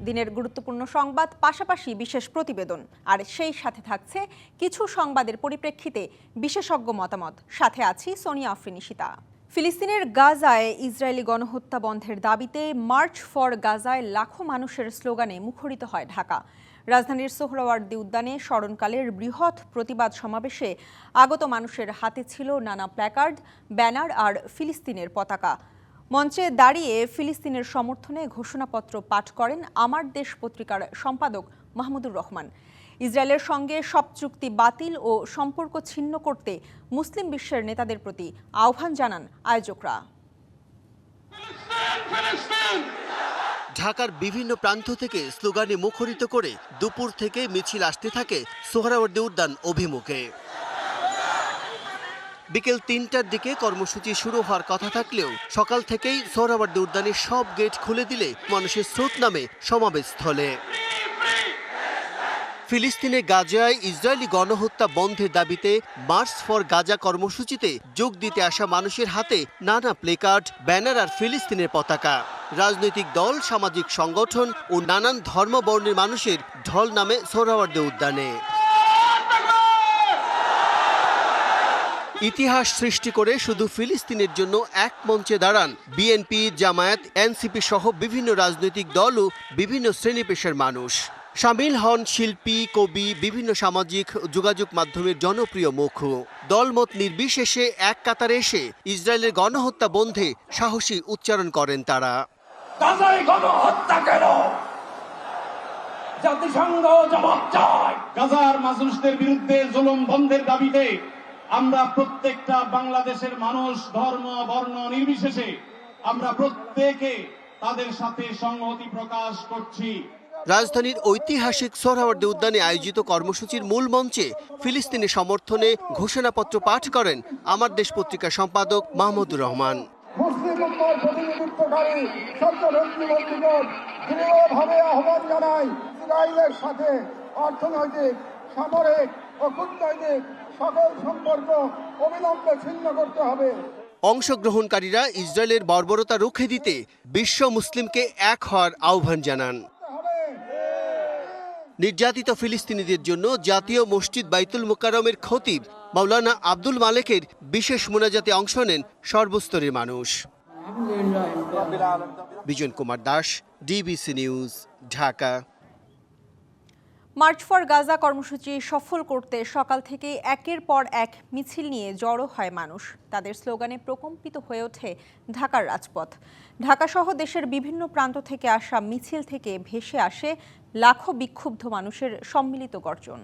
দিনের গুরুত্বপূর্ণ সংবাদ, পাশাপাশি বিশেষ প্রতিবেদন, আর সেই সাথে থাকছে কিছু সংবাদের পরিপ্রেক্ষিতে বিশেষজ্ঞ মতামত। সাথে আছি সোনিয়া আফরিন নিশিতা। ফিলিস্তিনের গাজায় ইসরায়েলি গণহত্যা বন্ধের দাবিতে মার্চ ফর গাজায় লাখো মানুষের স্লোগানে মুখরিত হয় ঢাকা। রাজধানীর সোহরাওয়ার্দী উদ্যানে স্মরণকালের বৃহৎ প্রতিবাদ সমাবেশে আগত মানুষের হাতে ছিল নানা প্ল্যাকার্ড, ব্যানার আর ফিলিস্তিনের পতাকা। মঞ্চে দাঁড়িয়ে ফিলিস্তিনের সমর্থনে ঘোষণাপত্র পাঠ করেন আমার দেশ পত্রিকার সম্পাদক মাহমুদুর রহমান। ইসরায়েলের সঙ্গে সব চুক্তি বাতিল ও সম্পর্ক ছিন্ন করতে মুসলিম বিশ্বের নেতাদের প্রতি আহ্বান জানান আয়োজকরা। ঢাকার বিভিন্ন প্রান্ত থেকে স্লোগানে মুখরিত করে দুপুর থেকে মিছিল আসতে থাকে সোহরাওয়ার্দী উদ্যান অভিমুখে। বিকেল ৩টার দিকে কর্মসূচি শুরু হওয়ার কথা থাকলেও সকাল থেকেই সোহরাওয়ার্দী উদ্যানের সব গেট খুলে দিলে মানুষের স্রোত নামে সমাবেশস্থলে। ফিলিস্তিনে গাজায় ইসরায়েলি গণহত্যা বন্ধের দাবিতে মার্চ ফর গাজা কর্মসূচিতে যোগ দিতে আসা মানুষের হাতে নানা প্লেকার্ড, ব্যানার আর ফিলিস্তিনের পতাকা। রাজনৈতিক দল, সামাজিক সংগঠন ও নানান ধর্মবর্ণের মানুষের ঢল নামে সোহরাওয়ার্দী উদ্যানে। ইতিহাস সৃষ্টি করে শুধু ফিলিস্তিনের জন্য এক মঞ্চে দাঁড়ান বিএনপি, জামায়াত, এনসিপি সহ বিভিন্ন রাজনৈতিক দল ও বিভিন্ন শ্রেণী পেশার মানুষ। শামিল হন শিল্পী, কবি, বিভিন্ন সামাজিক যোগাযোগ মাধ্যমের জনপ্রিয় মুখ। দলমত নির্বিশেষে এক কাতারে এসে ইসরায়েলের গণহত্যা বন্ধে সাহসী উচ্চারণ করেন তারা। গাজায় গণহত্যা কেন? জাতিসংঘ জবাব চায়। গাজার মানুষদের বিরুদ্ধে জুলুম বন্ধের দাবিতে আমরা প্রত্যেকটা বাংলাদেশের মানুষ, ধর্ম, বর্ণ নির্বিশেষে আমরা প্রত্যেকে তাদের সাথে সংহতি প্রকাশ করছি। রাজধানীর ঐতিহাসিক সোহরাওয়ার্দী উদ্যানে আয়োজিত কর্মসূচির মূল মঞ্চে ফিলিস্তিনের সমর্থনে ঘোষণাপত্র পাঠ করেন আমার দেশ পত্রিকার সম্পাদক মাহমুদুর রহমান। মুসলিম উম্মার প্রতিনিধিত্বকারী সত্যনেতৃবৃন্দগণ দৃঢ়ভাবে আহ্বান জানায়, ইসরায়েলের সাথে অর্থনৈতিক, সামরিক ও কূটনৈতিক সকল সম্পর্ক অবিলম্বে ছিন্ন করতে হবে। অংশগ্রহণকারীরা ইসরায়েলের বর্বরতা রুখে দিতে বিশ্ব মুসলিমকে এক হওয়ার আহ্বান জানান। নির্যাতিত ফিলিস্তিনিদের জন্য জাতীয় মসজিদ বাইতুল মুকাররমের খতিব মাওলানা আব্দুল মালেকের বিশেষ মোনাজাতে অংশ নেন সর্বস্তরের মানুষ। Bijon Kumar Das, DBC news, Dhaka. March for Gaza কর্মসূচি সফল করতে সকাল থেকে একের পর এক মিছিল নিয়ে জড়ো হয় মানুষ। তাদের স্লোগানে প্রকম্পিত হয়ে ওঠে ঢাকার রাজপথ। ঢাকাসহ দেশের বিভিন্ন প্রান্ত থেকে আসা মিছিল থেকে ভেসে আসে লাখো বিক্ষুব্ধ মানুষের সম্মিলিত গর্জন।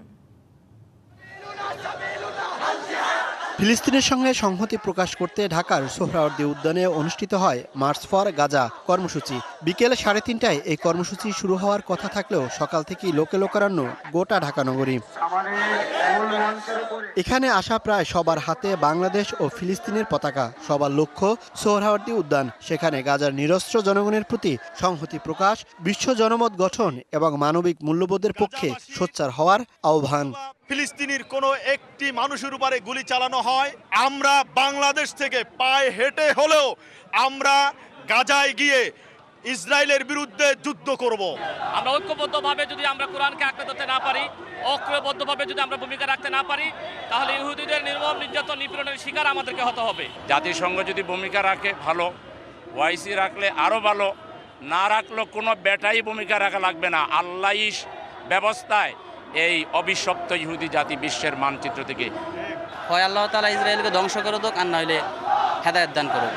ফিলিস্তিনের সঙ্গে সংহতি প্রকাশ করতে ঢাকার সোহরাওয়ার্দী উদ্যানে অনুষ্ঠিত হয় মার্চ ফর গাজা কর্মসূচি। বিকেল 3:30টায় এই কর্মসূচি শুরু হওয়ার কথা থাকলেও সকাল থেকেই লোকে লোকারণ্য গোটা ঢাকা নগরী। এখানে আসা প্রায় সবার হাতে বাংলাদেশ ও ফিলিস্তিনের পতাকা। সবার লক্ষ্য সোহরাওয়ার্দী উদ্যান। সেখানে গাজার নিরস্ত্র জনগণের প্রতি সংহতি প্রকাশ, বিশ্ব জনমত গঠন এবং মানবিক মূল্যবোধের পক্ষে সোচ্চার হওয়ার আহ্বান। ফিলিস্তিনির কোনো একটি মানুষের উপরে গুলি চালানো হয়, আমরা বাংলাদেশ থেকে পায়ে হেঁটে হলেও আমরা গাজায় গিয়ে ইসরায়েলের বিরুদ্ধে যুদ্ধ করব। আমরা ঐক্যবদ্ধভাবে যদি আমরা কোরআনকে আঁকড়ে ধরতে না পারি, ঐক্যবদ্ধভাবে যদি আমরা ভূমিকা রাখতে না পারি, তাহলে ইহুদিদের নির্মম নির্যাতন, নিপীড়নের শিকার আমাদেরকে হতে হবে। জাতিসংঘ যদি ভূমিকা রাখে ভালো, ওআইসি রাখলে আরও ভালো, না রাখলেও কোনো বেটাই ভূমিকা রাখা লাগবে না। আল্লাহই ব্যবস্থায় এই অভিশপ্ত ইহুদি জাতি বিশ্বের মানচিত্র থেকে হয় আল্লাহ তাআলা ইসরায়েলকে ধ্বংস করে দেক, আর নইলে হেদায়েত দান করুক।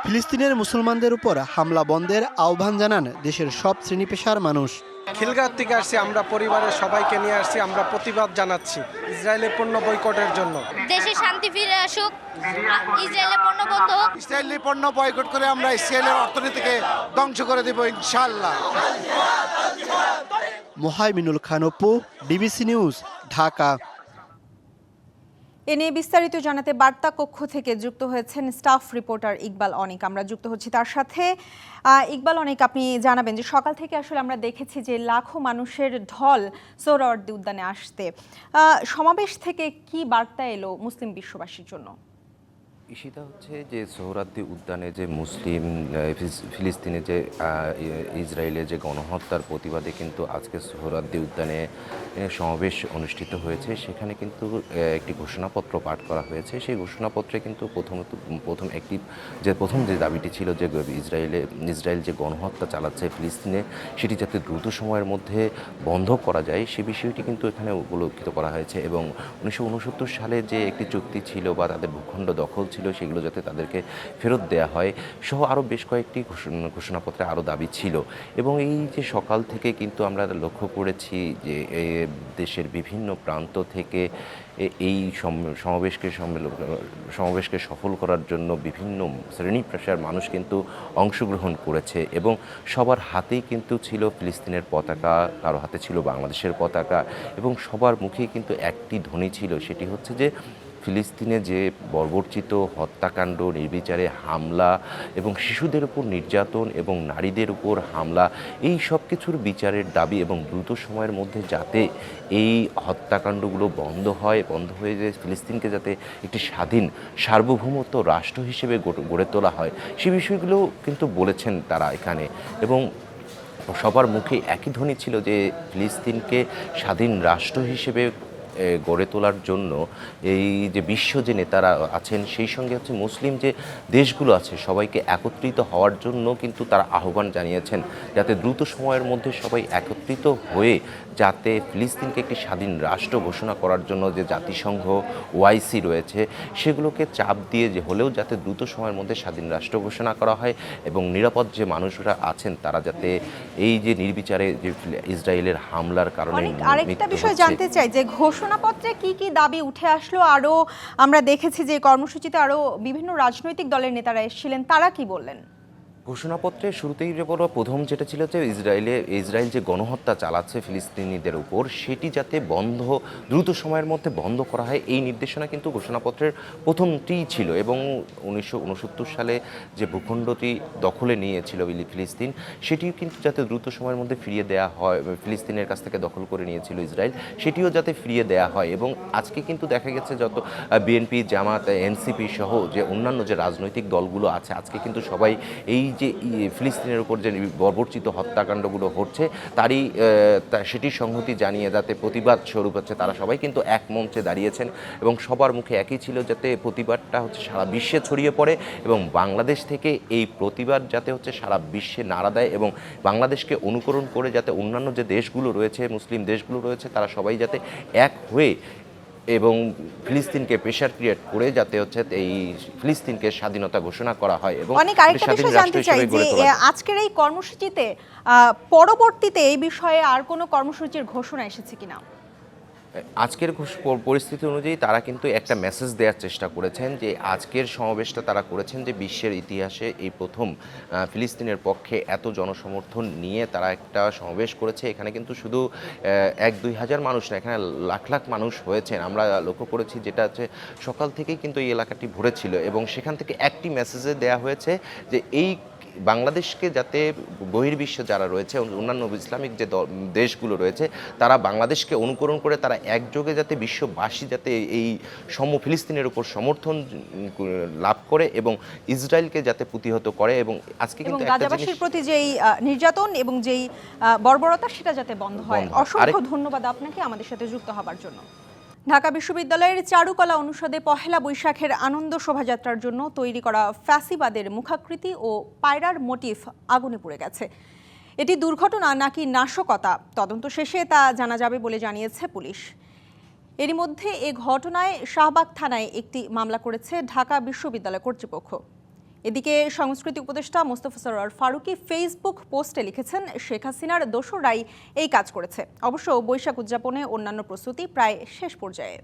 ফিলিস্তিনের মুসলমানদের উপর হামলা বন্ধের আহ্বান জানান দেশের সব শ্রেণী পেশার মানুষ। খিলগাঁও থেকে আসছি, আমরা পরিবারের সবাইকে নিয়ে আসছি, আমরা প্রতিবাদ জানাচ্ছি ইসরায়েলের পণ্য বয়কটের জন্য। দেশে শান্তি ফিরে আসুক, ইসরায়েলের পণ্য বন্ধ হোক। ইসরায়েলের পণ্য বয়কট করে আমরা ইসরায়েলের অর্থনীতিকে ধ্বংস করে দেব ইনশাআল্লাহ। Mohaiminul Khan Apu, DBC news, Dhaka. এ নিয়ে বিস্তারিত জানাতে বার্তা কক্ষ থেকে যুক্ত হয়েছেন স্টাফ রিপোর্টার ইকবাল অনিক। আমরা যুক্ত হচ্ছি তার সাথে। ইকবাল অনিক, আপনি জানাবেন যে সকাল থেকে আসলে আমরা দেখেছি যে লাখো মানুষের ঢল সোহরাওয়ার্দী উদ্যানে আসতে। সমাবেশ থেকে কি বার্তা এলো মুসলিম বিশ্ববাসীর জন্য? সেটা হচ্ছে যে সোহরাওয়ার্দী উদ্যানে যে মুসলিম ফিলিস্তিনে যে ইসরায়েলের যে গণহত্যার প্রতিবাদে কিন্তু আজকে সোহরাওয়ার্দী উদ্যানে সমাবেশ অনুষ্ঠিত হয়েছে। সেখানে কিন্তু একটি ঘোষণাপত্র পাঠ করা হয়েছে। সেই ঘোষণাপত্রে কিন্তু প্রথম যে দাবিটি ছিল যে ইসরায়েল যে গণহত্যা চালাচ্ছে ফিলিস্তিনে সেটি যাতে দ্রুত সময়ের মধ্যে বন্ধ করা যায় সে বিষয়টি কিন্তু এখানে উপলক্ষিত করা হয়েছে। এবং 1969 সালে যে একটি চুক্তি ছিল বা তাদের ভূখণ্ড দখল ছিল সেগুলো যাতে তাদেরকে ফেরত দেওয়া হয় সহ আরও বেশ কয়েকটি ঘোষণাপত্রে আরও দাবি ছিল। এবং এই যে সকাল থেকে কিন্তু আমরা লক্ষ্য করেছি যে দেশের বিভিন্ন প্রান্ত থেকে এই সমাবেশকে সফল করার জন্য বিভিন্ন শ্রেণী পেশার মানুষ কিন্তু অংশগ্রহণ করেছে এবং সবার হাতেই কিন্তু ছিল ফিলিস্তিনের পতাকা, কারো হাতে ছিল বাংলাদেশের পতাকা এবং সবার মুখেই কিন্তু একটি ধ্বনি ছিল, সেটি হচ্ছে যে ফিলিস্তিনে যে বর্বরচিত হত্যাকাণ্ড, নির্বিচারে হামলা এবং শিশুদের উপর নির্যাতন এবং নারীদের উপর হামলা, এই সব কিছুর বিচারের দাবি এবং দ্রুত সময়ের মধ্যে যাতে এই হত্যাকাণ্ডগুলো বন্ধ হয়ে যে ফিলিস্তিনকে যাতে একটি স্বাধীন সার্বভৌমত্ব রাষ্ট্র হিসেবে গড়ে তোলা হয় সে বিষয়গুলো কিন্তু বলেছেন তারা এখানে। এবং সবার মুখে একই ধ্বনি ছিল যে ফিলিস্তিনকে স্বাধীন রাষ্ট্র হিসেবে গড়ে তোলার জন্য এই যে বিশ্ব যে নেতারা আছেন সেই সঙ্গে হচ্ছে মুসলিম যে দেশগুলো আছে সবাইকে একত্রিত হওয়ার জন্য কিন্তু তারা আহ্বান জানিয়েছেন যাতে দ্রুত সময়ের মধ্যে সবাই একত্রিত হয়ে যাতে ফিলিস্তিনকে একটি স্বাধীন রাষ্ট্র ঘোষণা করার জন্য যে জাতিসংঘ ওআইসি রয়েছে সেগুলোকে চাপ দিয়ে যে হলেও যাতে দ্রুত সময়ের মধ্যে স্বাধীন রাষ্ট্র ঘোষণা করা হয় এবং নিরাপদ যে মানুষরা আছেন তারা যাতে এই যে নির্বিচারে যে ইসরায়েলের হামলার কারণে আরেকটা বিষয় জানতে চাই যে ঘোষণাপত্রে কি কি দাবি উঠে আসলো, আরও আমরা দেখেছি যে কর্মসূচিতে আরও বিভিন্ন রাজনৈতিক দলের নেতারা এসেছিলেন, তারা কি বললেন? ঘোষণাপত্রের শুরুতেই প্রথম যেটা ছিল যে ইসরায়েল যে গণহত্যা চালাচ্ছে ফিলিস্তিনিদের উপর সেটি যাতে দ্রুত সময়ের মধ্যে বন্ধ করা হয় এই নির্দেশনা কিন্তু ঘোষণাপত্রের প্রথমটিই ছিল। এবং 1969 সালে যে ভূখণ্ডটি দখলে নিয়েছিল ফিলিস্তিন সেটিও কিন্তু যাতে দ্রুত সময়ের মধ্যে ফিরিয়ে দেওয়া হয়, ফিলিস্তিনের কাছ থেকে দখল করে নিয়েছিল ইসরায়েল সেটিও যাতে ফিরিয়ে দেওয়া হয়। এবং আজকে কিন্তু দেখা গেছে যত বিএনপি, জামাত, এনসিপি সহ যে অন্যান্য যে রাজনৈতিক দলগুলো আছে আজকে কিন্তু সবাই এই যে ফিলিস্তিনের উপর যে বর্বরচিত হত্যাকাণ্ডগুলো হচ্ছে সেটির সংহতি জানিয়ে যাতে প্রতিবাদ স্বরূপ হচ্ছে তারা সবাই কিন্তু এক মঞ্চে দাঁড়িয়েছেন এবং সবার মুখে একই ছিল যাতে প্রতিবাদটা হচ্ছে সারা বিশ্বে ছড়িয়ে পড়ে এবং বাংলাদেশ থেকে এই প্রতিবাদ যাতে হচ্ছে সারা বিশ্বে নাড়া দেয় এবং বাংলাদেশকে অনুকরণ করে যাতে অন্যান্য যে দেশগুলো রয়েছে, মুসলিম দেশগুলো রয়েছে তারা সবাই যাতে এক হয়ে এবং ফিলিস্তিনকে প্রেশার ক্রিয়েট করে যাতে হচ্ছে এই ফিলিস্তিনকে স্বাধীনতা ঘোষণা করা হয়। এবং অনেক আরেকটা বিষয় জানতে চাই যে আজকের এই কর্মসূচিতে পরবর্তীতে এই বিষয়ে আর কোনো কর্মসূচির ঘোষণা এসেছে কিনা? আজকের পরিস্থিতি অনুযায়ী তারা কিন্তু একটা মেসেজ দেওয়ার চেষ্টা করেছেন যে আজকের সমাবেশটা তারা করেছেন যে বিশ্বের ইতিহাসে এই প্রথম ফিলিস্তিনের পক্ষে এত জনসমর্থন নিয়ে তারা একটা সমাবেশ করেছে। এখানে কিন্তু শুধু 1-2 হাজার মানুষ না, এখানে লাখ লাখ মানুষ হয়েছেন আমরা লক্ষ্য করেছি, যেটা হচ্ছে সকাল থেকেই কিন্তু এই এলাকাটি ভরে ছিল এবং সেখান থেকে একটি মেসেজে দেওয়া হয়েছে যে এই বাংলাদেশকে যাতে বহির্বিশ্ব যারা রয়েছে অন্যান্য ইসলামিক যে দেশগুলো রয়েছে তারা বাংলাদেশকে অনুকরণ করে তারা একযোগে যাতে বিশ্ববাসী যাতে এই ফিলিস্তিনের উপর সমর্থন লাভ করে এবং ইসরায়েলকে যাতে প্রতিহত করে এবং আজকে কিন্তু গাজাবাসীর প্রতি যেই নির্যাতন এবং যেই বর্বরতা সেটা যাতে বন্ধ হয়। অসংখ্য ধন্যবাদ আপনাকে আমাদের সাথে যুক্ত হবার জন্য। ঢাকা বিশ্ববিদ্যালয়ের চারুকলা অনুষদে পহেলা বৈশাখের আনন্দ শোভাযাত্রার জন্য তৈরি করা ফ্যাসিবাদের মুখাকৃতি ও পায়রার মোটিফ আগুনে পুড়ে গেছে। এটি দুর্ঘটনা নাকি নাশকতা তদন্ত শেষে তা জানা যাবে বলে জানিয়েছে পুলিশ। এরই মধ্যে এ ঘটনায় শাহবাগ থানায় একটি মামলা করেছে ঢাকা বিশ্ববিদ্যালয় কর্তৃপক্ষ। এদিকে সংস্কৃতি উপদেষ্টা মোস্তফা সরোয়ার ফারুকী ফেসবুক পোস্টে লিখেছেন, শেখ হাসিনার দোসররাই এই কাজ করেছে। অবশ্য বৈশাখ উদযাপনে অন্যান্য প্রস্তুতি প্রায় শেষ পর্যায়ে।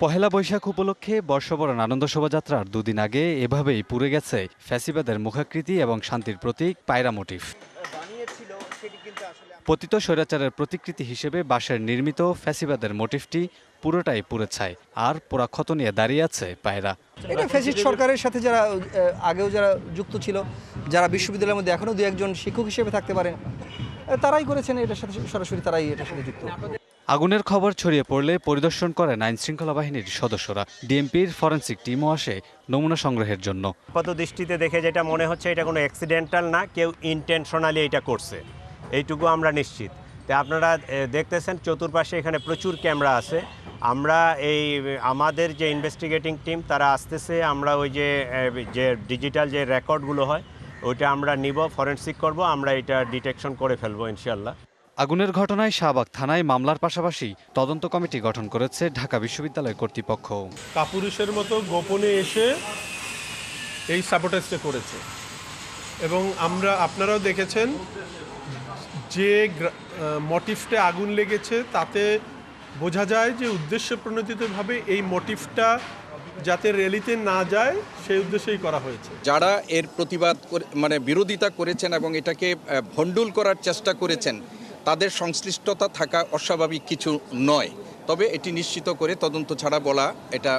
পহেলা বৈশাখ উপলক্ষে বর্ষবরণ আনন্দ শোভাযাত্রার দুদিন আগে এভাবেই পুড়ে গেছে ফ্যাসিবাদের মুখাকৃতি এবং শান্তির প্রতীক পায়রা মোটিফ। পতিত স্বৈরাচারের প্রতিকৃতি হিসেবে বাঁশের নির্মিত ফ্যাসিবাদের মোটিফটি পুরোটাই পুড়ে ছাই, আর পোড়া ক্ষত নিয়ে দাঁড়িয়ে আছে পায়রা। এটা ফ্যাসিস্ট সরকারের সাথে যারা আগেও যারা যুক্ত ছিল, যারা বিশ্ববিদ্যালয়ের মধ্যে এখনও 2-1 জন শিক্ষক হিসেবে থাকতে পারেন, তারাই করেছেন এটার সাথে, সরাসরি তারাই এটার সাথে যুক্ত। আগুনের খবর ছড়িয়ে পড়লে পরিদর্শন করেন আইনশৃঙ্খলা বাহিনীর সদস্যরা। ডিএমপির ফরেনসিক টিমও আসে নমুনা সংগ্রহের জন্য। আপাত দৃষ্টিতে দেখে যেটা মনে হচ্ছে এটা কোনো অ্যাক্সিডেন্টাল না, কেউ ইন্টেনশনালি এটা করছে, এইটুকু আমরা নিশ্চিত। তো আপনারা দেখতেছেন চতুর্পাশে এখানে প্রচুর ক্যামেরা আছে। আমরা আমাদের যে ইনভেস্টিগেটিং টিম তারা আসতেছে, আমরা ওই যে ডিজিটাল যে রেকর্ডগুলো হয় ওইটা আমরা নিব, ফরেনসিক করব, আমরা এটা ডিটেকশন করে ফেলবো ইনশাআল্লাহ। আগুনের ঘটনায় শাহবাগ থানায় মামলার পাশাপাশি তদন্ত কমিটি গঠন করেছে ঢাকা বিশ্ববিদ্যালয় কর্তৃপক্ষ। কাপুরুষের মতো গোপনে এসে এই সাবোটেজটা করেছে এবং আপনারাও দেখেছেন যে মোটিভটা আগুন লেগেছে তাতে বোঝা যায় যে উদ্দেশ্য প্রণোদিতভাবে এই মোটিভটা যাতে র্যালিতে না যায় সেই উদ্দেশ্যেই করা হয়েছে। যারা এর প্রতিবাদ বিরোধিতা করেছেন এবং এটাকে ভণ্ডুল করার চেষ্টা করেছেন তাদের সংশ্লিষ্টতা থাকা অস্বাভাবিক কিছু নয়, তবে এটি নিশ্চিত করে তদন্ত ছাড়া বলা এটা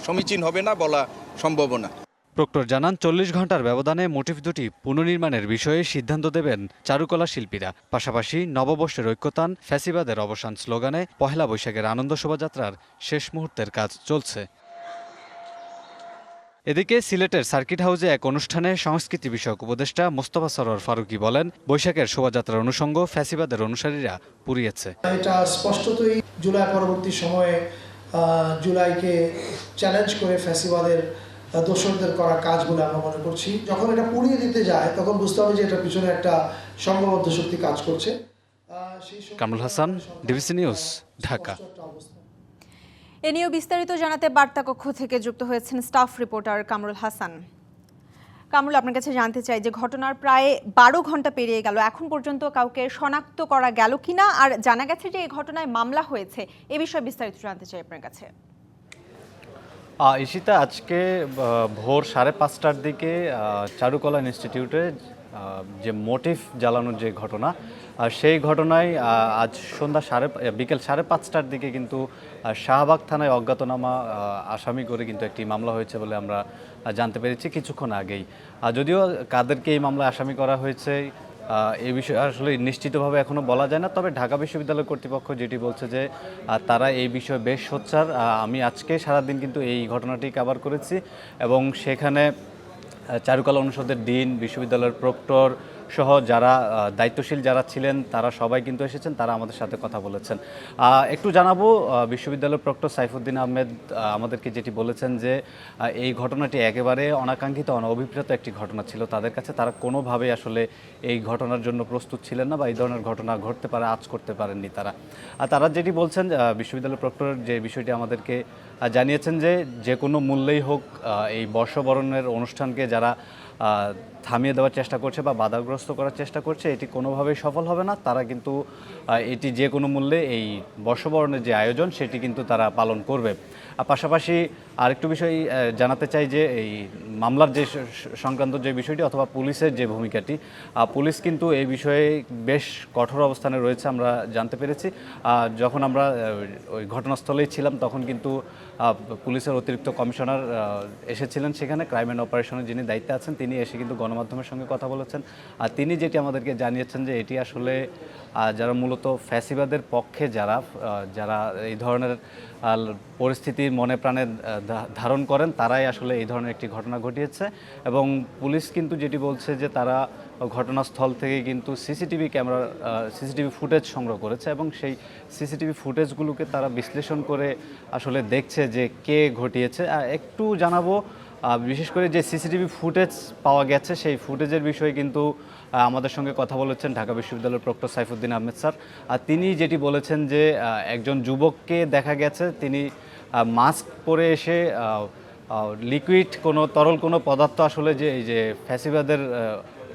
সমীচীন হবে না, বলা সম্ভব না। প্রক্টর জানান 40 ঘন্টার ব্যবধানে মোটিভ দুটি পুনর্নির্মাণের বিষয়ে সিদ্ধান্ত দেবেন চারুকলা শিল্পীরা। পাশাপাশি নববর্ষের ঐক্যতান, ফ্যাসিবাদের অবসান স্লোগানে পহেলা বৈশাখের আনন্দ শোভাযাত্রার শেষ মুহূর্তের কাজ চলছে। এদিকে সিলেটের সার্কিট হাউসে এক অনুষ্ঠানে সংস্কৃতি বিষয়ক উপদেষ্টা মোস্তফা সরোয়ার ফারুকী বলেন, বৈশাখের শোভাযাত্রার অনুষঙ্গ ফ্যাসিবাদের অনুসারীরা পুড়িয়েছে। এটা স্পষ্টতই জুলাই পরবর্তী সময়ে জুলাইকে চ্যালেঞ্জ করে ফ্যাসিবাদের দোসরদের করা কাজ বলে আমরা মনে করছি। যখন এটা পুড়িয়ে দিতে যায় তখন বুঝতে হবে যে এটার পিছনে একটা সংঘবদ্ধ শক্তি কাজ করছে। Kamrul Hasan, DBC news, Dhaka. এ নিয়েও বিস্তারিত জানাতে বার্তা কক্ষ থেকে যুক্ত হয়েছেন স্টাফ রিপোর্টার কামরুল হাসান। কামরুল, আপনার কাছে জানতে চাই যে ঘটনার প্রায় 12 ঘন্টা পেরিয়ে গেল, এখন পর্যন্ত কাউকে শনাক্ত করা গেল কিনা, আর জানা গেছে যে এই ঘটনায় মামলা হয়েছে, এ বিষয়ে বিস্তারিত জানতে চাই আপনার কাছে। ঈশিতা, আজকে ভোর 5:30টার দিকে চারুকলা ইনস্টিটিউটে যে মোটিভ জ্বালানোর যে ঘটনা, সেই ঘটনায় আজ বিকেল 5:30টার দিকে কিন্তু শাহবাগ থানায় অজ্ঞাতনামা আসামি করে কিন্তু একটি মামলা হয়েছে বলে আমরা জানতে পেরেছি কিছুক্ষণ আগেই। যদিও কাদেরকে এই মামলায় আসামি করা হয়েছে এই বিষয়ে আসলে নিশ্চিতভাবে এখনও বলা যায় না, তবে ঢাকা বিশ্ববিদ্যালয় কর্তৃপক্ষ যেটি বলছে যে তারা এই বিষয়ে বেশ সোচ্চার। আমি আজকে সারাদিন কিন্তু এই ঘটনাটি কভার করেছি এবং সেখানে চারুকলা অনুষদের ডিন, বিশ্ববিদ্যালয়ের প্রক্টর সহ যারা দায়িত্বশীল যারা ছিলেন তারা সবাই কিন্তু এসেছেন, তারা আমাদের সাথে কথা বলেছেন। একটু জানাবো, বিশ্ববিদ্যালয়ের প্রক্টর সাইফুদ্দিন আহমেদ আমাদেরকে যেটি বলেছেন যে এই ঘটনাটি একেবারে অনাকাঙ্ক্ষিত, অনভিপ্রেত একটি ঘটনা ছিল তাদের কাছে। তারা কোনোভাবেই আসলে এই ঘটনার জন্য প্রস্তুত ছিলেন না বা এই ধরনের ঘটনা ঘটতে পারে আজ করতে পারেননি তারা। তারা যেটি বলছেন, বিশ্ববিদ্যালয়ের প্রক্টর যে বিষয়টি আমাদেরকে জানিয়েছেন যে কোনো মূল্যেই হোক এই বর্ষবরণের অনুষ্ঠানকে যারা থামিয়ে দেওয়ার চেষ্টা করছে বা বাধাগ্রস্ত করার চেষ্টা করছে এটি কোনোভাবেই সফল হবে না। তারা কিন্তু এটি যে কোনো মূল্যে এই বর্ষবরণের যে আয়োজন সেটি কিন্তু তারা পালন করবে। পাশাপাশি আরেকটু বিষয় জানাতে চাই যে এই মামলার যে সংক্রান্ত যে বিষয়টি অথবা পুলিশের যে ভূমিকাটি, পুলিশ কিন্তু এই বিষয়ে বেশ কঠোর অবস্থানে রয়েছে আমরা জানতে পেরেছি। যখন আমরা ওই ঘটনাস্থলেই ছিলাম তখন কিন্তু পুলিশের অতিরিক্ত কমিশনার এসেছিলেন সেখানে, ক্রাইম অ্যান্ড অপারেশনের যিনি দায়িত্বে আছেন তিনি এসে কিন্তু গণমাধ্যমের সঙ্গে কথা বলেছেন। আর তিনি যেটি আমাদেরকে জানিয়েছেন যে এটি আসলে যারা মূলত ফ্যাসিবাদের পক্ষে যারা এই ধরনের পরিস্থিতি মনে প্রাণে ধারণ করেন তারাই আসলে এই ধরনের একটি ঘটনা ঘটিয়েছে। এবং পুলিশ কিন্তু যেটি বলছে যে তারা ঘটনাস্থল থেকে কিন্তু সিসিটিভি ফুটেজ সংগ্রহ করেছে এবং সেই সিসিটিভি ফুটেজগুলোকে তারা বিশ্লেষণ করে আসলে দেখছে যে কে ঘটিয়েছে। একটু জানাবো, বিশেষ করে যে সিসিটিভি ফুটেজ পাওয়া গেছে সেই ফুটেজের বিষয়ে কিন্তু আমাদের সঙ্গে কথা বলেছেন ঢাকা বিশ্ববিদ্যালয়ের প্রক্টর সাইফুদ্দিন আহমেদ স্যার। আর তিনি যেটি বলেছেন যে একজন যুবককে দেখা গেছে তিনি মাস্ক পরে এসে লিকুইড তরল কোনো পদার্থ আসলে যে ফ্যাসিবাদের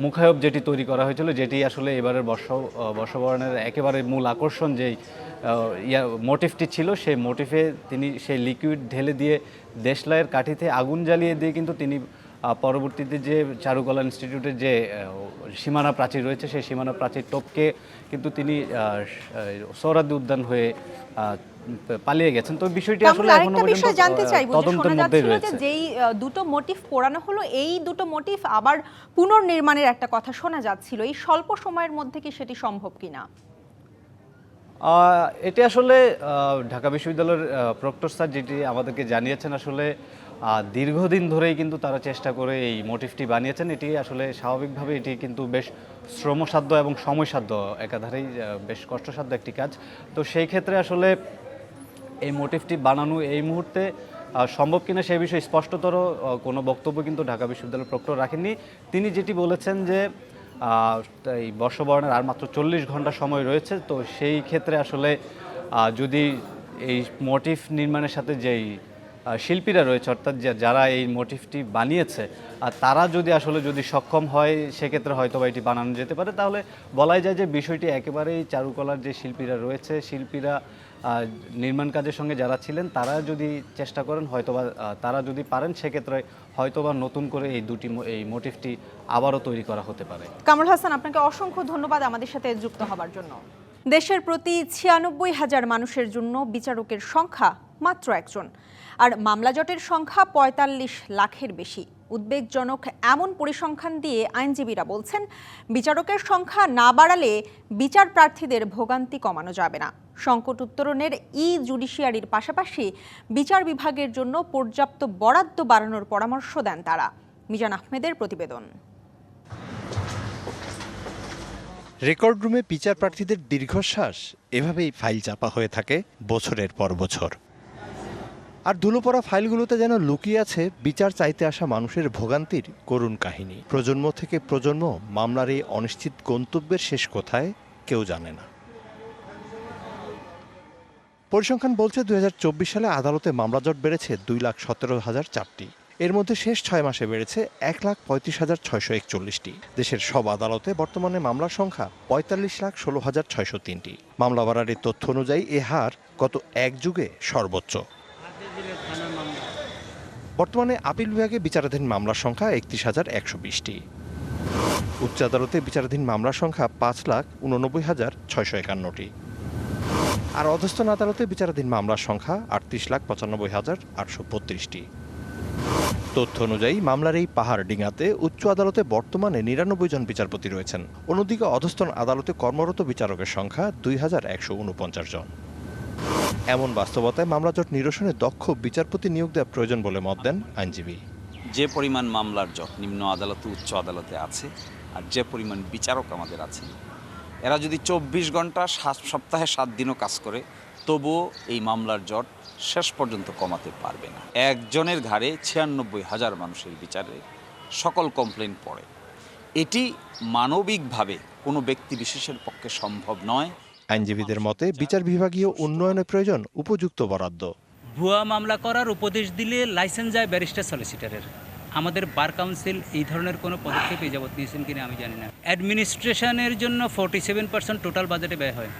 মুখায়ব যেটি তৈরি করা হয়েছিল, যেটি আসলে এবারের বর্ষবরণের একেবারে মূল আকর্ষণ যেই মোটিভটি ছিল, সেই মোটিভে তিনি সেই লিকুইড ঢেলে দিয়ে দেশলাইয়ের কাঠিতে আগুন জ্বালিয়ে দিয়ে কিন্তু তিনি পরবর্তীতে যে চারুকলা ইনস্টিটিউটের যে সীমানা প্রাচীর রয়েছে সেই সীমানা প্রাচীর টপকে কিন্তু তিনি সোহরাওয়ার্দী উদ্যান হয়ে পালিয়ে গেছেন। তো বিষয়টি আসলে এখনো পর্যন্ত তদন্তের মধ্যেই রয়েছে। যেই দুটো মোটিভ পোড়ানো হলো, এই দুটো মোটিভ আবার পুনর্নির্মাণের একটা কথা শোনা যাচ্ছিল, এই স্বল্প সময়ের মধ্যে কি সেটি সম্ভব কিনা? এটি আসলে ঢাকা বিশ্ববিদ্যালয়ের প্রক্টর স্যার যেটি আমাদেরকে জানিয়েছেন, আসলে দীর্ঘদিন ধরেই কিন্তু তারা চেষ্টা করে এই মোটিভটি বানিয়েছেন। এটি আসলে স্বাভাবিকভাবে এটি কিন্তু বেশ শ্রমসাধ্য এবং সময়সাধ্য, একাধারেই বেশ কষ্টসাধ্য একটি কাজ। তো সেই ক্ষেত্রে আসলে এই মোটিভটি বানানো এই মুহূর্তে সম্ভব কিনা সেই বিষয়ে স্পষ্টতর কোনো বক্তব্য কিন্তু ঢাকা বিশ্ববিদ্যালয়ের প্রক্টর রাখেননি। তিনি যেটি বলেছেন যে এই বর্ষবরণের আর মাত্র 40 ঘন্টা সময় রয়েছে। তো সেই ক্ষেত্রে আসলে যদি এই মোটিভ নির্মাণের সাথে যেই শিল্পীরা রয়েছে, অর্থাৎ যারা এই মোটিভটি বানিয়েছে, তারা যদি সক্ষম হয় সেক্ষেত্রে হয়তো বা এটি বানানো যেতে পারে। তাহলে বলাই যায় যে বিষয়টি একেবারেই চারুকলার যে শিল্পীরা রয়েছে, শিল্পীরা নির্মাণ কাজের সঙ্গে যারা ছিলেন তারা যদি চেষ্টা করেন, হয়তোবা তারা যদি পারেন, সেক্ষেত্রে হয়তোবা নতুন করে এই মোটিভটি আবারও তৈরি করা হতে পারে। কামরুল হাসান, আপনাকে অসংখ্য ধন্যবাদ আমাদের সাথে যুক্ত হবার জন্য। দেশের প্রতি 96,000 মানুষের জন্য বিচারকের সংখ্যা মাত্র একজন, আর মামলা জটের সংখ্যা 45 লাখের বেশি। উদ্বেগজনক এমন পরিসংখ্যান দিয়ে আইনজীবীরা বলছেন, বিচারকের সংখ্যা না বাড়ালে বিচার প্রার্থীদের ভোগান্তি কমানো যাবে না। সংকট উত্তরণের জুডিশিয়ারির পাশাপাশি বিচার বিভাগের জন্য পর্যাপ্ত বরাদ্দ বাড়ানোর পরামর্শ দেন তারা। মিজান আহমেদের প্রতিবেদন। রেকর্ড রুমে বিচার প্রার্থীদের দীর্ঘশ্বাস, এভাবেই ফাইল চাপা হয়ে থাকে বছরের পর বছর। আর ধুলোপড়া ফাইলগুলোতে যেন লুকিয়ে আছে বিচার চাইতে আসা মানুষের ভোগান্তির করুণ কাহিনী। প্রজন্ম থেকে প্রজন্ম মামলার এই অনিশ্চিত গন্তব্যের শেষ কোথায় কেউ জানে না। পরিসংখ্যান বলছে 2024 সালে আদালতে মামলা জট বেড়েছে 2,17,004টি। এর মধ্যে শেষ 6 মাসে বেড়েছে 1,35,641টি। দেশের সব আদালতে বর্তমানে মামলার সংখ্যা 45,16,603টি। মামলা বাড়ার এই তথ্য অনুযায়ী এ হার গত এক যুগে সর্বোচ্চ। বর্তমানে আপিল বিভাগে বিচারাধীন মামলার সংখ্যা 31,120টি। উচ্চ আদালতে বিচারাধীন মামলার সংখ্যা 5,89,651টি। আর অধস্তন আদালতে বিচারাধীন মামলার সংখ্যা 38,95,832টি। তথ্য অনুযায়ী মামলার এই পাহাড় ডিঙাতে উচ্চ আদালতে বর্তমানে 99 জন বিচারপতি রয়েছেন। অন্যদিকে অধস্তন আদালতে কর্মরত বিচারকের সংখ্যা 2,149 জন। এমন বাস্তবতায় মামলা জট নিরসনে দক্ষ বিচারপতি নিয়োগ দেওয়া প্রয়োজন বলে মত দেন আইনজীবী। যে পরিমাণ মামলার জট নিম্ন আদালতে উচ্চ আদালতে আছে, আর যে পরিমাণ বিচারক আমাদের আছে, এরা যদি 24 ঘন্টা সপ্তাহে 7 দিনও কাজ করে, তবুও এই মামলার জট শেষ পর্যন্ত কমাতে পারবে না। একজনের ঘাড়ে 96,000 মানুষের বিচারে সকল কমপ্লেন পড়ে। এটি মানবিকভাবে কোনো ব্যক্তি বিশেষের পক্ষে সম্ভব নয়। আইনজীবীদের মতে বিচার বিভাগীয় উন্নয়নের প্রয়োজন উপযুক্ত বরাদ্দ। ভুয়া মামলা করার উপদেশ দিলে লাইসেন্স যায় ব্যারিস্টার সলিসিটারের। আমাদের বার কাউন্সিল এই ধরনের কোনো পদক্ষেপ এই যাবৎ নিয়েছেন কিনা আমি জানি না। অ্যাডমিনিস্ট্রেশনের জন্য 47% টোটাল বাজেটে ব্যয় হয়,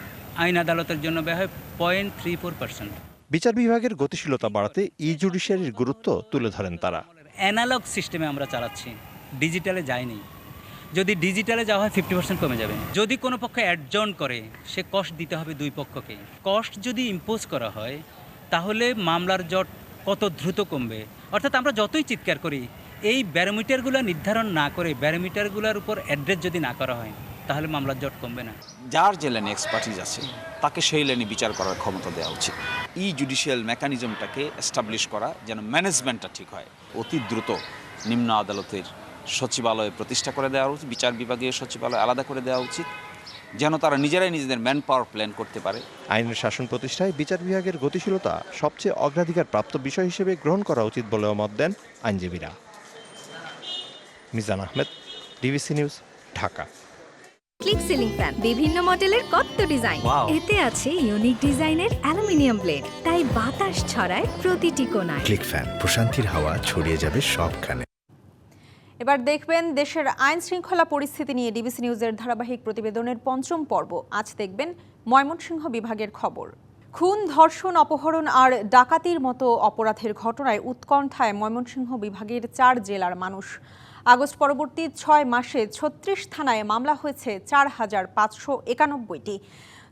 আইন আদালতের জন্য ব্যয় হয় 0.34%। বিচার বিভাগের গতিশীলতা বাড়াতে জুডিশিয়ারির গুরুত্ব তুলে ধরেন তারা। অ্যানালগ সিস্টেমে আমরা চালাচ্ছি, ডিজিটালে যায়নি। যদি ডিজিটালে যাওয়া হয় 50% কমে যাবে। যদি কোনো পক্ষ অ্যাডজন করে, সে কস্ট দিতে হবে দুই পক্ষকে। কস্ট যদি ইম্পোজ করা হয়, তাহলে মামলার জট কত দ্রুত কমবে। অর্থাৎ আমরা যতই চিৎকার করি, এই ব্যারোমিটারগুলো নির্ধারণ না করে ব্যারোমিটারগুলোর উপর অ্যাড্রেস যদি না করা হয়, তাহলে মামলার জট কমবে না। যার যে লাইনে এক্সপার্টিজ আছে তাকে সেই লাইনে বিচার করার ক্ষমতা দেওয়া উচিত। জুডিশিয়াল মেকানিজমটাকে এস্টাবলিশ করা, যেন ম্যানেজমেন্টটা ঠিক হয়। অতি দ্রুত নিম্ন আদালতের সচিবালয় প্রতিষ্ঠা করে দেওয়া উচিত, বিচার বিভাগীয় সচিবালয় আলাদা করে দেওয়া উচিত, যেন তারা নিজেরাই নিজেদের ম্যান পাওয়ার প্ল্যান করতে পারে। আইনের শাসন প্রতিষ্ঠায় বিচার বিভাগের গতিশীলতা সবচেয়ে অগ্রাধিকার প্রাপ্ত বিষয় হিসেবে গ্রহণ করা উচিত বলেও মত দেন আইনজীবীরা। Mizan Ahmed, DBC news, Dhaka. Click ceiling fan, বিভিন্ন মডেলের কত ডিজাইন, এতে আছে ইউনিক ডিজাইনের অ্যালুমিনিয়াম ব্লেড, তাই বাতাস ছড়ায় প্রতিটি কোণায়। ক্লিক ফ্যান, প্রশান্তির হাওয়া ছড়িয়ে যাবে সবখানে। এবার দেখবেন দেশের আইন শৃঙ্খলা পরিস্থিতি নিয়ে ডিবিসি নিউজের ধারাবাহিক প্রতিবেদনের 5ম পর্ব। আজ দেখবেন ময়মনসিংহ বিভাগের খবর। খুন, ধর্ষণ, অপহরণ আর ডাকাতির মতো অপরাধের ঘটনায় উৎকণ্ঠায় ময়মনসিংহ বিভাগের 4 জেলার মানুষ। আগস্ট পরবর্তী 6 মাসে 36 থানায় মামলা হয়েছে 4,591টি।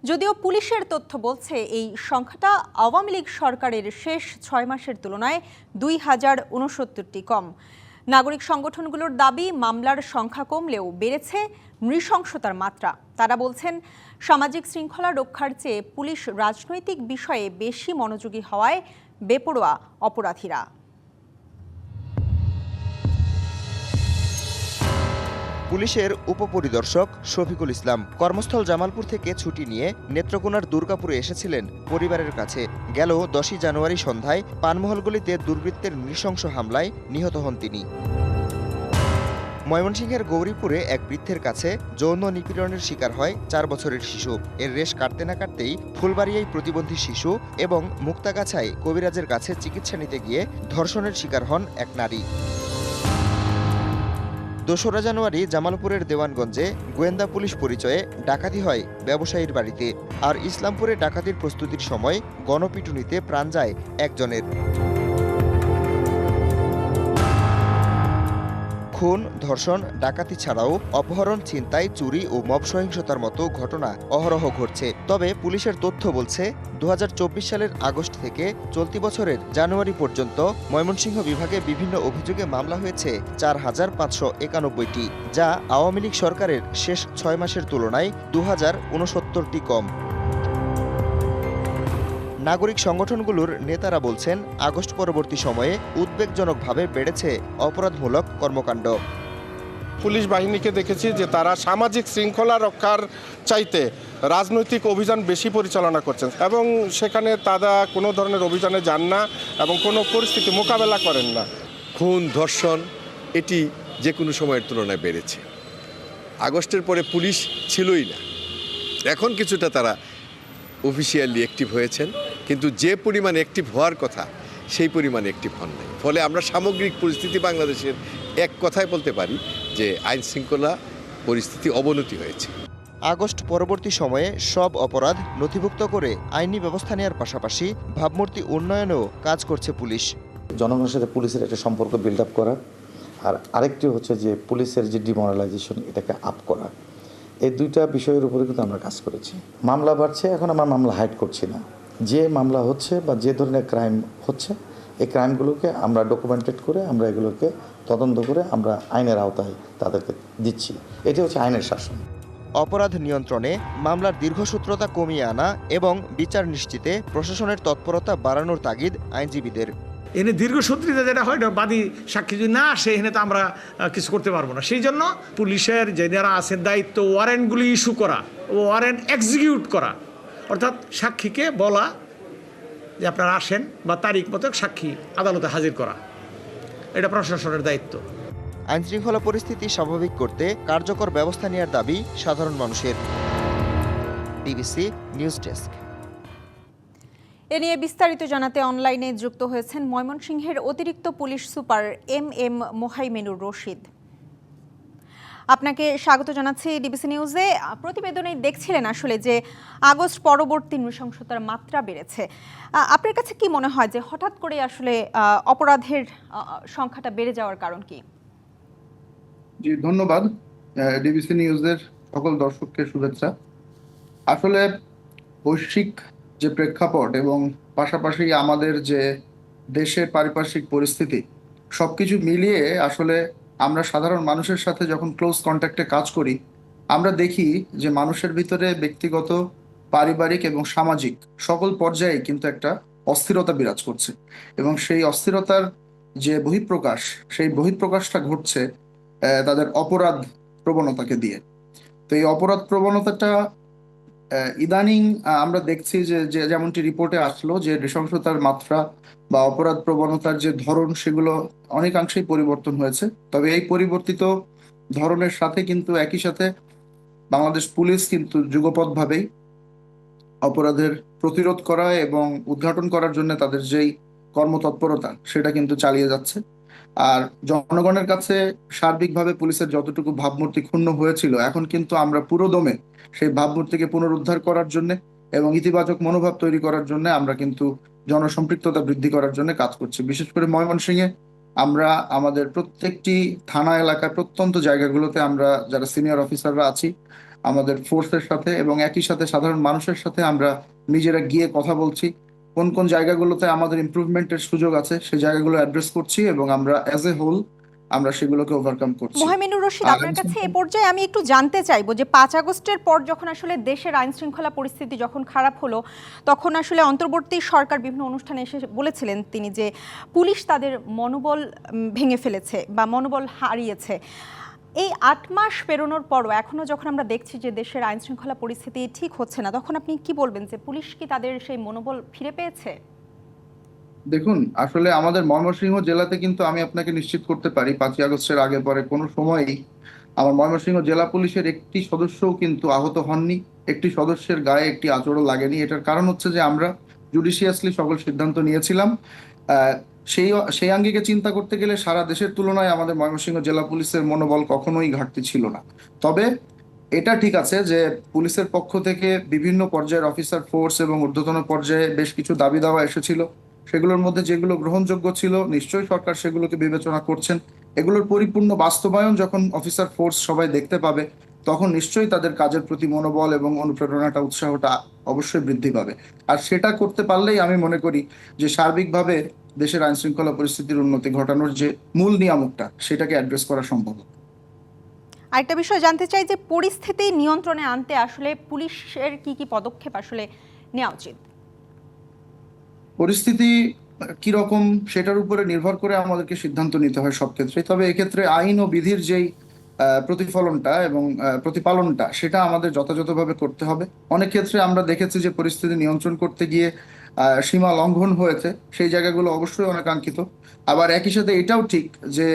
যদিও পুলিশের তথ্য বলছে এই সংখ্যাটা আওয়ামী লীগ সরকারের শেষ 6 মাসের তুলনায় 2,069টি কম। নাগরিক সংগঠনগুলোর দাবি, মামলার সংখ্যা কমলেও বেড়েছে নৃশংসতার মাত্রা। তারা বলছেন, সামাজিক শৃঙ্খলা রক্ষার চেয়ে পুলিশ রাজনৈতিক বিষয়ে বেশি মনোযোগী হওয়ায় বেপরোয়া অপরাধীরা। পুলিশের উপপরিদর্শক শফিকুল ইসলাম কর্মস্থল জামালপুর থেকে ছুটি নিয়ে নেত্রকোনার দুর্গাপুরে এসেছিলেন পরিবারের কাছে। গেল 10ই জানুয়ারি সন্ধ্যায় পানমহলগলিতে দুর্বৃত্তের নৃশংস হামলায় নিহত হন তিনি। ময়মনসিংহের গৌরীপুরে এক বৃদ্ধের কাছে যৌন নিপীড়নের শিকার হয় 4 বছরের শিশু। এর রেশ কাটতে না কাটতেই ফুলবাড়িয়ায় প্রতিবন্ধী শিশু এবং মুক্তাগাছায় কবিরাজের কাছে চিকিৎসা নিতে গিয়ে ধর্ষণের শিকার হন এক নারী। 2রা জানুয়ারি জামালপুরের দেওয়ানগঞ্জে গোয়েন্দা পুলিশ পরিচয়ে ডাকাতি হয় ব্যবসায়ীর বাড়িতে। আর ইসলামপুরে ডাকাতির প্রস্তুতির সময় গণপিটুনিতে প্রাণ যায় একজনের। খুন, ধর্ষণ, ডাকাতি ছাড়াও অপহরণ, ছিনতাই, চুরি ও মব সহিংসতার মতো ঘটনা অহরহ ঘটছে। তবে পুলিশের তথ্য বলছে 2024 সালের আগস্ট থেকে চলতি বছরের জানুয়ারি পর্যন্ত ময়মনসিংহ বিভাগে বিভিন্ন অভিযোগে মামলা হয়েছে 4591টি, যা আওয়ামী লীগ সরকারের শেষ 6 মাসের তুলনায় 2069টি কম। নাগরিক সংগঠনগুলোর নেতারা বলছেন, আগস্ট পরবর্তী সময়ে উদ্বেগজনকভাবে বেড়েছে অপরাধমূলক কর্মকাণ্ড। পুলিশ বাহিনীকে দেখেছি যে তারা সামাজিক শৃঙ্খলা রক্ষার চাইতে রাজনৈতিক অভিযান বেশি পরিচালনা করছেন এবং সেখানে তারা কোনো ধরনের অভিযানে যান না এবং কোনো পরিস্থিতি মোকাবেলা করেন না। খুন, ধর্ষণ এটি যে কোনো সময়ের তুলনায় বেড়েছে। আগস্টের পরে পুলিশ ছিলই না, এখন কিছুটা তারা অফিসিয়ালি অ্যাক্টিভ হয়েছেন, কিন্তু যে পরিমাণ অ্যাক্টিভ হওয়ার কথা সেই পরিমাণ অ্যাক্টিভ হন নাই। ফলে আমরা সামগ্রিক পরিস্থিতি বাংলাদেশের এক কথায় বলতে পারি যে আইন শৃঙ্খলা পরিস্থিতি অবনতি হয়েছে। আগস্ট পরবর্তী সময়ে সব অপরাধ নথিভুক্ত করে আইনি ব্যবস্থা নেওয়ার পাশাপাশি ভাবমূর্তি উন্নয়নেও কাজ করছে পুলিশ। জনগণের সাথে পুলিশের একটা সম্পর্ক বিল্ড আপ করা, আর আরেকটি হচ্ছে যে পুলিশের যে ডিমোরালাইজেশন, এটাকে আপ করা। এই দুইটা বিষয়ের উপরে কিন্তু আমরা কাজ করেছি। মামলা বাড়ছে, এখন আমরা মামলা হাইড করছি না। যে মামলা হচ্ছে বা যে ধরনের ক্রাইম হচ্ছে, এই ক্রাইমগুলোকে আমরা ডকুমেন্টেড করে আমরা এগুলোকে তদন্ত করে আমরা আইনের আওতায় তাদেরকে দিচ্ছি। এটি হচ্ছে আইনের শাসন। অপরাধ নিয়ন্ত্রণে মামলার দীর্ঘসূত্রতা কমিয়ে আনা এবং বিচার নিশ্চিতে প্রশাসনের তৎপরতা বাড়ানোর তাগিদ আইনজীবীদের। এনে দীর্ঘসূত্রিতা যেটা হয়, বাদী সাক্ষী যদি না আসে, এখানে তো আমরা কিছু করতে পারবো না। সেই জন্য পুলিশের যে যারা আছেন দায়িত্ব ওয়ারেন্টগুলি ইস্যু করা, ওয়ারেন্ট এক্সিকিউট করা, অর্থাৎ সাক্ষীকে বলা যে আপনারা আসেন বা তারিখ মতো সাক্ষী আদালতে হাজির করা, এটা প্রশাসনের দায়িত্ব। আইনশৃঙ্খলা পরিস্থিতি স্বাভাবিক করতে কার্যকর ব্যবস্থা নেওয়ার দাবি সাধারণ মানুষের। DBC news desk. এ নিয়ে বিস্তারিত জানাতে অনলাইনে যুক্ত হয়েছেন ময়মনসিংহের অতিরিক্ত police super M Mohaimenur Rashid. আপনাকে স্বাগত জানাচ্ছি ডিবিসি নিউজে। প্রতিবেদনে দেখছিলেন আসলে যে আগস্ট পরবর্তী নৃশংসতার মাত্রা বেড়েছে। আপনার কাছে কি মনে হয় যে হঠাৎ করে আসলে অপরাধের সংখ্যাটা বেড়ে যাওয়ার কারণ কি? জি, ধন্যবাদ। ডিবিসি নিউজের সকল দর্শককে শুভেচ্ছা। আসলে বৈশ্বিক যে প্রেক্ষাপট এবং পাশাপাশি আমাদের যে দেশের পারিপার্শ্বিক পরিস্থিতি, সবকিছু মিলিয়ে আসলে আমরা সাধারণ মানুষের সাথে যখন ক্লোজ কন্ট্যাক্টে কাজ করি, আমরা দেখি যে মানুষের ভিতরে ব্যক্তিগত, পারিবারিক এবং সামাজিক সকল পর্যায়ে কিন্তু একটা অস্থিরতা বিরাজ করছে এবং সেই অস্থিরতার যে বহিঃপ্রকাশ, সেই বহিঃপ্রকাশটা ঘটছে তাদের অপরাধ প্রবণতাকে দিয়ে। তো এই অপরাধ প্রবণতাটা ইদানিং আমরা দেখছি যে যেমনটি রিপোর্টে আসলো যে নৃশংসতার মাত্রা বা অপরাধ প্রবণতার যে ধরন, সেগুলো অনেকাংশেই পরিবর্তন হয়েছে। তবে এই পরিবর্তিত ধরনের সাথে কিন্তু একই সাথে বাংলাদেশ পুলিশ কিন্তু যুগপৎভাবেই অপরাধের প্রতিরোধ করা এবং উদ্ঘাটন করার জন্য তাদের যেই কর্মতৎপরতা, সেটা কিন্তু চালিয়ে যাচ্ছে। আর জনগণের কাছে সার্বিকভাবে পুলিশের যতটুকু ভাবমূর্তি ক্ষুণ্ণ হয়েছিল, এখন কিন্তু আমরা পুরোদমে সেই ভাবমূর্তিকে পুনরুদ্ধার করার জন্য এবং ইতিবাচক মনোভাব তৈরি করার জন্য আমরা কিন্তু জনসম্পৃক্ততা বৃদ্ধি করার জন্য কাজ করছি। বিশেষ করে ময়মনসিংহে আমরা আমাদের প্রত্যেকটি থানা এলাকার প্রত্যন্ত জায়গাগুলোতে আমরা যারা সিনিয়র অফিসাররা আছি, আমাদের ফোর্সের সাথে এবং একই সাথে সাধারণ মানুষের সাথে আমরা নিজেরা গিয়ে কথা বলছি। কোন কোন জায়গাগুলোতে আমাদের ইমপ্রুভমেন্টের সুযোগ আছে সেই জায়গাগুলো অ্যাড্রেস করছি এবং আমরা অ্যাজ এ হোল আমরা সেগুলোকে ওভারকাম করছি। মোহাইমিনুর রশিদ, আপনার কাছে এ পর্যায়ে আমি একটু জানতে চাইবো যে 5 আগস্টের পর যখন আসলে দেশের আইন শৃঙ্খলা পরিস্থিতি যখন খারাপ হলো, তখন আসলে অন্তর্বর্তী সরকার বিভিন্ন অনুষ্ঠানে এসে বলেছিলেন তিনি যে পুলিশ তাদের মনোবল ভেঙে ফেলেছে বা মনোবল হারিয়েছে। এই 8 মাস পেরোনোর পরও এখনো যখন আমরা দেখছি যে দেশের আইন শৃঙ্খলা পরিস্থিতি ঠিক হচ্ছে না, তখন আপনি কি বলবেন যে পুলিশ কি তাদের সেই মনোবল ফিরে পেয়েছে? দেখুন, আসলে আমাদের ময়মনসিংহ জেলাতে কিন্তু আমি আপনাকে নিশ্চিত করতে পারি 5ই আগস্টের আগে পরে কোনো সময়ই আমার ময়মনসিংহ জেলা পুলিশের একটি সদস্যও কিন্তু আহত হননি, একটি সদস্যের গায়ে একটি আঁচড়ও লাগেনি। এটার কারণ হচ্ছে যে আমরা জুডিশিয়াসলি সকল সিদ্ধান্ত নিয়েছিলাম। সেই আঙ্গিকে চিন্তা করতে গেলে সারা দেশের তুলনায় আমাদের ময়মনসিংহ জেলা পুলিশের মনোবল কখনোই ঘাটতি ছিল না। তবে এটা ঠিক আছে যে পুলিশের পক্ষ থেকে বিভিন্ন পর্যায়ের অফিসার ফোর্স এবং ঊর্ধ্বতন পর্যায়ে বেশ কিছু দাবি দাওয়া এসেছিল। সেগুলোর মধ্যে যেগুলো গ্রহণযোগ্য ছিল নিশ্চয়ই সরকার সেগুলোকে বিবেচনা করছেন। এগুলোর পরিপূর্ণ বাস্তবায়ন যখন অফিসার ফোর্স সবাই দেখতে পাবে, তখন নিশ্চয়ই তাদের কাজের প্রতি মনোবল এবং অনুপ্রেরণাটা, উৎসাহটা অবশ্যই বৃদ্ধি পাবে। আর সেটা করতে পারলেই আমি মনে করি যে সার্বিকভাবে দেশের আইন শৃঙ্খলা পরিস্থিতির উন্নতি ঘটানোর যে মূল নিয়ামকটা, সেটাকে অ্যাড্রেস করা সম্ভব। আরেকটা বিষয় জানতে চাই যে পরিস্থিতি নিয়ন্ত্রণে আনতে আসলে পুলিশের কি পদক্ষেপ আসলে নেওয়া উচিত? পরিস্থিতি কিরকম সেটার উপরে নির্ভর করে আমাদেরকে সিদ্ধান্ত নিতে হয় সব ক্ষেত্রে। তবে এক্ষেত্রে আইন ও বিধির যেই প্রতিফলনটা এবং প্রতিপালনটা, সেটা আমাদের যথাযথভাবে করতে হবে। অনেক ক্ষেত্রে আমরা দেখেছি যে পরিস্থিতি নিয়ন্ত্রণ করতে গিয়ে সীমা লঙ্ঘন হয়েছে, সেই জায়গাগুলো অবশ্যই অনাকাঙ্ক্ষিত। আবার একই সাথে এটাও ঠিক যে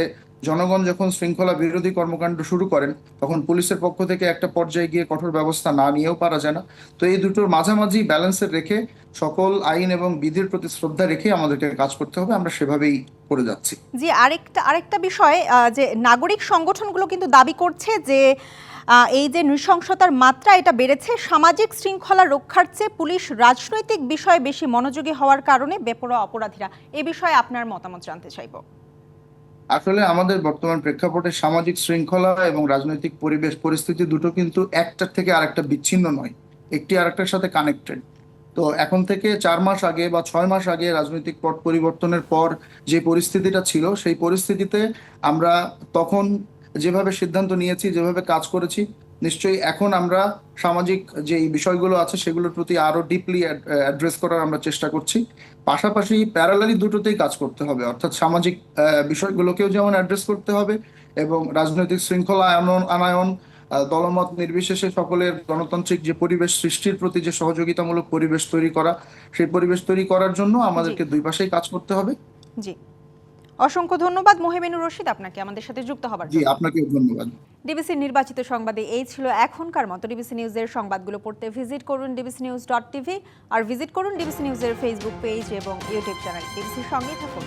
জনগণ যখন শৃঙ্খলা বিরোধী কর্মকাণ্ড শুরু করেন, তখন পুলিশের পক্ষ থেকে একটা পর্যায়ে গিয়ে কঠোর ব্যবস্থা না নিয়েও পারা যায় না। তো এই দুটোর মাঝামাঝি ব্যালেন্সের রেখে সকল আইন এবং বিধির প্রতি শ্রদ্ধা রেখে আমাদেরকে কাজ করতে হবে। আমরা সেভাবেই করে যাচ্ছি। জি, আরেকটা বিষয় যে নাগরিক সংগঠনগুলো কিন্তু দাবি করছে যে এই যে নৃশংসতার মাত্রা এটা বেড়েছে, সামাজিক শৃঙ্খলা রক্ষার চেয়ে পুলিশ রাজনৈতিক বিষয়ে বেশি মনোযোগী হওয়ার কারণে বেপরোয়া অপরাধীরা। এই বিষয়ে আপনার মতামত জানতে চাইব। আসলে আমাদের বর্তমান প্রেক্ষাপটে সামাজিক শৃঙ্খলা এবং রাজনৈতিক পরিস্থিতি দুটো কিন্তু একটার থেকে আরেকটা বিচ্ছিন্ন নয়, একটি আরেকটার সাথে কানেক্টেড। তো এখন থেকে 4 মাস আগে বা 6 মাস আগে রাজনৈতিক পট পরিবর্তনের পর যে পরিস্থিতিটা ছিল, সেই পরিস্থিতিতে আমরা তখন যেভাবে সিদ্ধান্ত নিয়েছি, যেভাবে কাজ করেছি, নিশ্চয়ই এখন আমরা সামাজিক যে বিষয়গুলো আছে সেগুলোর প্রতি আরো ডিপলি অ্যাড্রেস করার আমরা চেষ্টা করছি। পাশাপাশি প্যারালালি দুটোতেই কাজ করতে হবে, অর্থাৎ সামাজিক বিষয়গুলোকেও যেমন অ্যাড্রেস করতে হবে এবং রাজনৈতিক শৃঙ্খলা আনায়ন, দলমত নির্বিশেষে সকলের গণতান্ত্রিক যে পরিবেশ সৃষ্টির প্রতি যে সহযোগিতামূলক পরিবেশ তৈরি করা, সেই পরিবেশ তৈরি করার জন্য আমাদেরকে দুই পাশেই কাজ করতে হবে। জি, অসংখ্য ধন্যবাদ মোহাইমিনুর রশিদ আপনাকে আমাদের সাথে যুক্ত হবার জন্য। জি, আপনাকেও ধন্যবাদ। ডিবিসির নির্বাচিত সংবাদে এই ছিল এখনকার মতো। ডিবিসি নিউজের সংবাদগুলো পড়তে ভিজিট করুন dbcnews.tv আর ভিজিট করুন ডিবিসি নিউজের ফেসবুক পেজ এবং ইউটিউব চ্যানেল। ডিবিসির সঙ্গেই থাকুন।